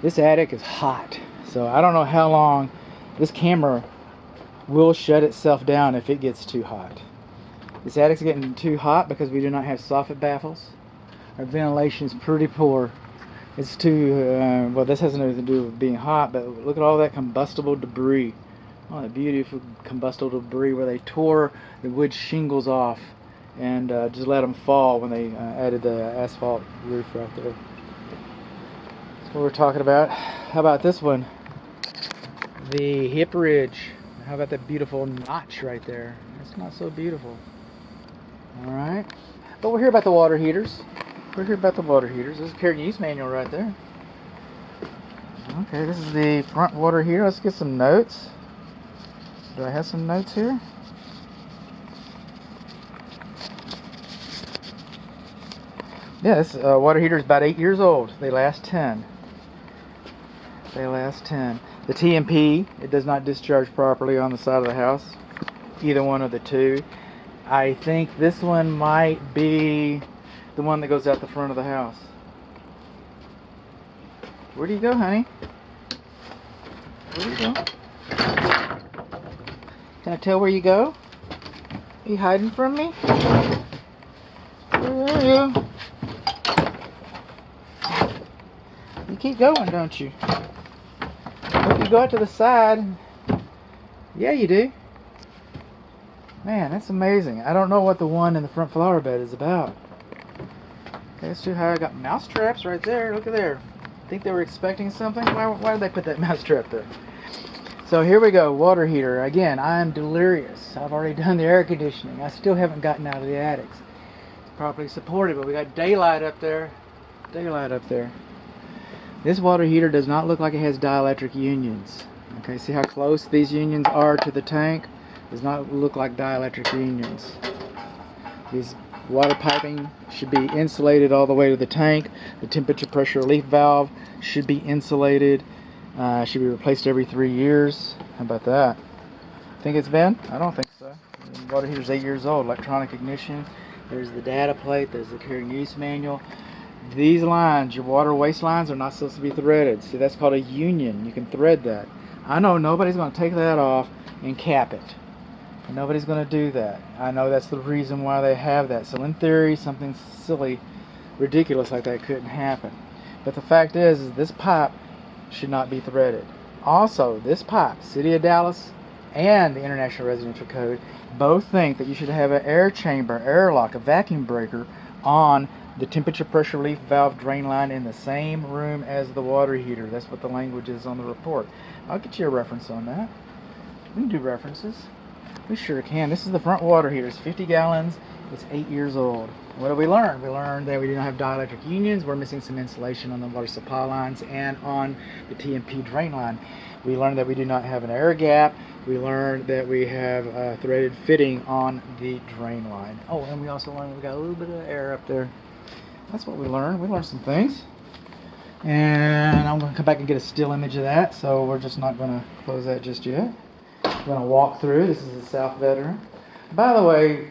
This attic is hot, so I don't know how long this camera will shut itself down if it gets too hot. This attic's getting too hot because we do not have soffit baffles. Our ventilation is pretty poor. It's too, well, this has nothing to do with being hot, but look at all that combustible debris. Oh, that beautiful combustible debris where they tore the wood shingles off and just let them fall when they added the asphalt roof right there. That's what we're talking about. How about this one? The hip ridge. How about that beautiful notch right there? That's not so beautiful. Alright. But we're here about the water heaters. We're here about the water heaters. This is a care and use manual right there. Okay, this is the front water heater. Let's get some notes. Do I have some notes here? Yeah, this water heater is about 8 years old. They last 10. They last 10. The TMP, it does not discharge properly on the side of the house. Either one of the two. I think this one might be the one that goes out the front of the house. Where do you go, honey? Where do you go? Can I tell where you go? Are you hiding from me? Where are you? You keep going, don't you? If you go out to the side, yeah, you do. Man, that's amazing. I don't know what the one in the front flower bed is about. Okay, that's too high. I got mouse traps right there. Look at there. Think they were expecting something? Why did they put that mouse trap there? So here we go, water heater. Again, I am delirious. I've already done the air conditioning. I still haven't gotten out of the attics. It's properly supported, but we got daylight up there. Daylight up there. This water heater does not look like it has dielectric unions. Okay, see how close these unions are to the tank? Does not look like dielectric unions. These water piping should be insulated all the way to the tank. The temperature pressure relief valve should be insulated. Should be replaced every 3 years. How about that? Think it's been? I don't think so. The water heater's 8 years old. Electronic ignition. There's the data plate. There's the care and use manual. These lines, your water waste lines, are not supposed to be threaded. See, that's called a union. You can thread that. I know nobody's going to take that off and cap it. Nobody's going to do that. I know that's the reason why they have that. So in theory, something silly, ridiculous like that couldn't happen. But the fact is this pipe should not be threaded. Also, this pipe, City of Dallas and the International Residential Code both think that you should have an air chamber, airlock, a vacuum breaker on the temperature pressure relief valve drain line in the same room as the water heater. That's what the language is on the report. I'll get you a reference on that. We can do references. We sure can. This is the front water heater. It's 50 gallons. It's 8 years old. What did we learn? We learned that we do not have dielectric unions. We're missing some insulation on the water supply lines and on the TMP drain line. We learned that we do not have an air gap. We learned that we have a threaded fitting on the drain line. Oh, and we also learned we got a little bit of air up there. That's what we learned. We learned some things. And I'm going to come back and get a still image of that. So we're just not going to close that just yet. I'm going to walk through. This is the south bedroom. By the way,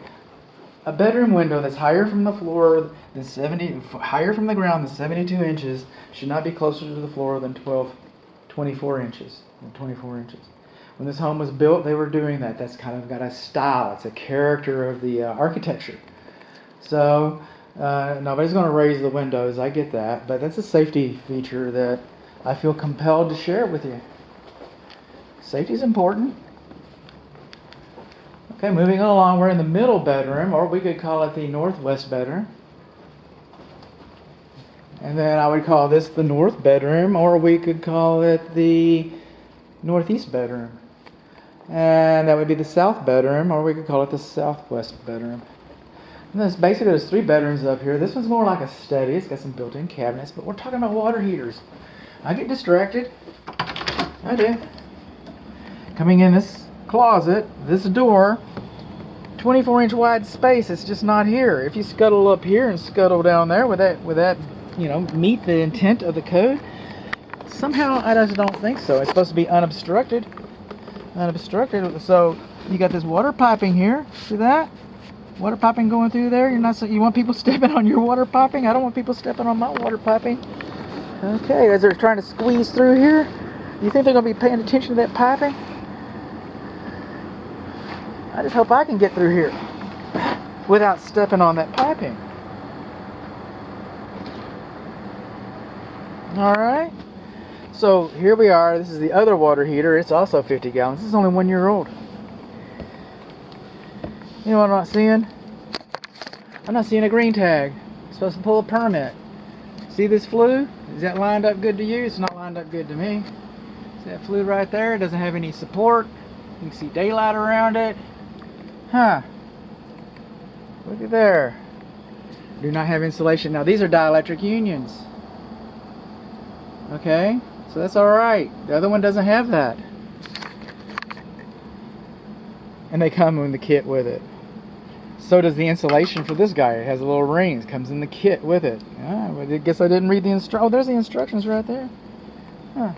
a bedroom window that's higher from the floor than higher from the ground than 72 inches should not be closer to the floor than 24 inches. When this home was built, they were doing that. That's kind of got a style. It's a character of the architecture. So nobody's going to raise the windows. I get that, but that's a safety feature that I feel compelled to share with you. Safety is important. Okay, moving along, we're in the middle bedroom, or we could call it the northwest bedroom. And then I would call this the north bedroom, or we could call it the northeast bedroom. And that would be the south bedroom, or we could call it the southwest bedroom. And there's 3 bedrooms up here. This one's more like a study. It's got some built-in cabinets, but we're talking about water heaters. I get distracted. I do. Coming in this closet, this door, 24-inch wide space. It's just not here. If you scuttle up here and scuttle down there, would that meet the intent of the code? Somehow I just don't think so. It's supposed to be unobstructed. So you got this water piping here. See that? Water piping going through there. You want people stepping on your water piping? I don't want people stepping on my water piping. Okay, as they're trying to squeeze through here, you think they're going to be paying attention to that piping? I just hope I can get through here without stepping on that piping. Alright, so here we are. This is the other water heater. It's also 50 gallons. This is only 1 year old. You know what I'm not seeing? I'm not seeing a green tag. I'm supposed to pull a permit. See this flue? Is that lined up good to you? It's not lined up good to me. See that flue right there? It doesn't have any support. You can see daylight around it. Huh. Look at there. Do not have insulation. Now these are dielectric unions. Okay, so that's alright. The other one doesn't have that. And they come in the kit with it. So does the insulation for this guy. It has a little rings. Comes in the kit with it. Well, I guess I didn't read the oh, there's the instructions right there. Huh.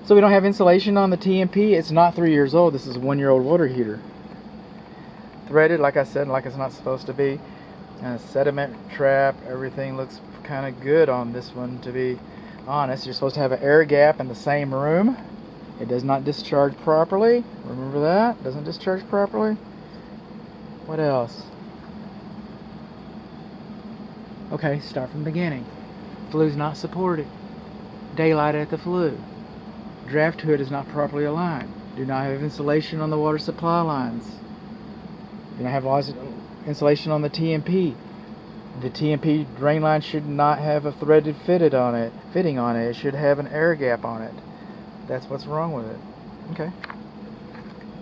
So we don't have insulation on the TMP. It's not 3 years old. This is a 1 year old water heater. Threaded, like I said, like it's not supposed to be. Sediment trap. Everything looks kind of good on this one, to be honest. You're supposed to have an air gap in the same room. It does not discharge properly. Remember that? Doesn't discharge properly. What else? Okay, start from the beginning. Flue's not supported. Daylight at the flue. Draft hood is not properly aligned. Do not have insulation on the water supply lines. Do not have insulation on the TMP. The TMP drain line should not have a threaded fitting on it. It should have an air gap on it. That's what's wrong with it. Okay.